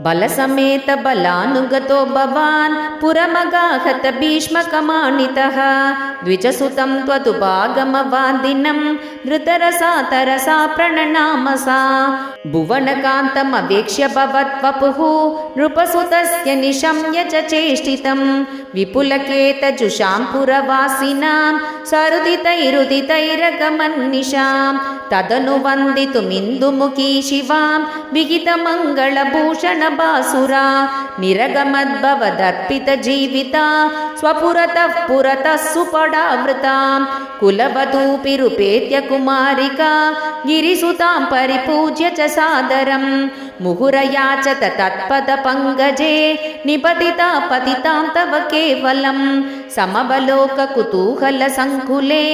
बलसमेत बलानुगतो भवान् पुरमगाहत भीष्मकमानितः द्विजसुतं त्वदुपागमवादिनं धृतरसा तरसा प्रणनामसा भुवनकान्तमवेक्ष्य भवद्वपुः नृपसुतस्य निशम्य च चेष्टितं विपुलकेतजुषां पुरवासिनां सरुदितैरुदितैरगमन्निशां तदनु वन्दितुमिन्दुमुखी शिवां विहितमङ्गलभूषण बासुरा निरगमद्भवदर्पितजीविता स्वपुरतः पुरतः सुपडावृतां कुलवधूपिरुपेत्य कुमारिका गिरिसुतां परिपूज्य च सादरं मुहुरयाचत तत्पदपङ्कजे निपतिता पतितां तव केवलं समवलोककुतूहलसङ्कुले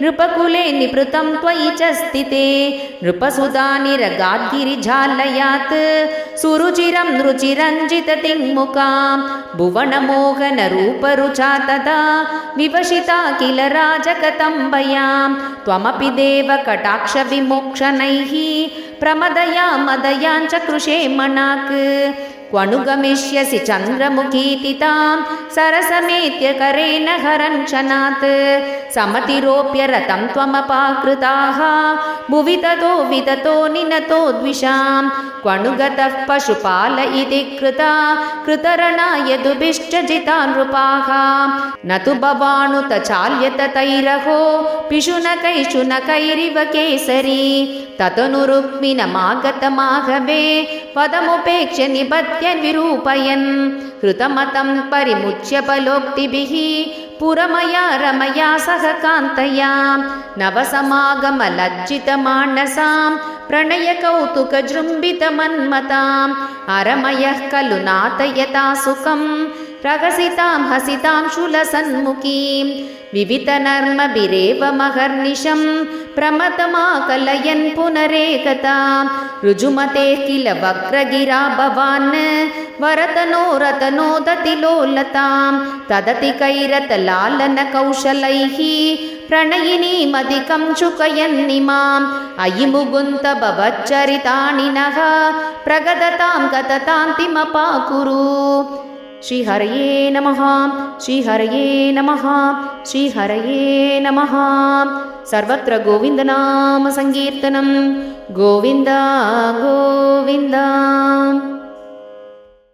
नृपकुले निपृतं त्वयि च स्थिते नृपसुधा निरगाद्गिरिजालयात् सुरुचिरं रुचिरञ्जिततिङ्मुखां भुवनमोहनरूपरुचा तदा विवशिता किल राजकदम्बयां त्वमपि देव कटाक्षविमोक्षणैः प्रमदया मदयाञ्च कृषे मनाक् क्वनुगमिष्यसि चन्द्रमुखीतितां सरसमेत्य करेण हरञ्छनात् समतिरोप्य रतं त्वमपाकृताः भुवि ततो विततो निनतो द्विषां क्वनुगतः पशुपाल इति कृता कृतरणाय दुभिश्च जिता नृपाः न तु भवानुत चाल्यत तैरहो पिशुनकैशुनकैरिव केसरी ततनु रुक्मिणमागतमाघवे पदमुपेक्ष्य निबध्य विरूपयन् कृतमतं परिमुच्य बलोक्तिभिः पुरमया रमया सह कान्तया नवसमागमलज्जितमानसां प्रणयकौतुकजृम्भितमन्मताम् अरमयः खलु नाथयता सुखं प्रहसितां हसितां शूलसन्मुखीं विवितनर्मभिरेव महर्निशं प्रमदमाकलयन् पुनरेकतां ऋजुमतेः किल वक्रगिरा भवान् वरतनो रतनोदतिलोलतां तदति कैरतलालनकौशलैः प्रणयिनीमधिकं चुकयन्निमाम् अयि मुकुन्द भवच्चरितानि नः प्रगदतां गततान्तिमपाकुरु। श्रीहरये नमः श्रीहरये नमः श्रीहरये नमः। सर्वत्र गोविन्दनाम संकीर्तनं गोविन्द गोविन्द।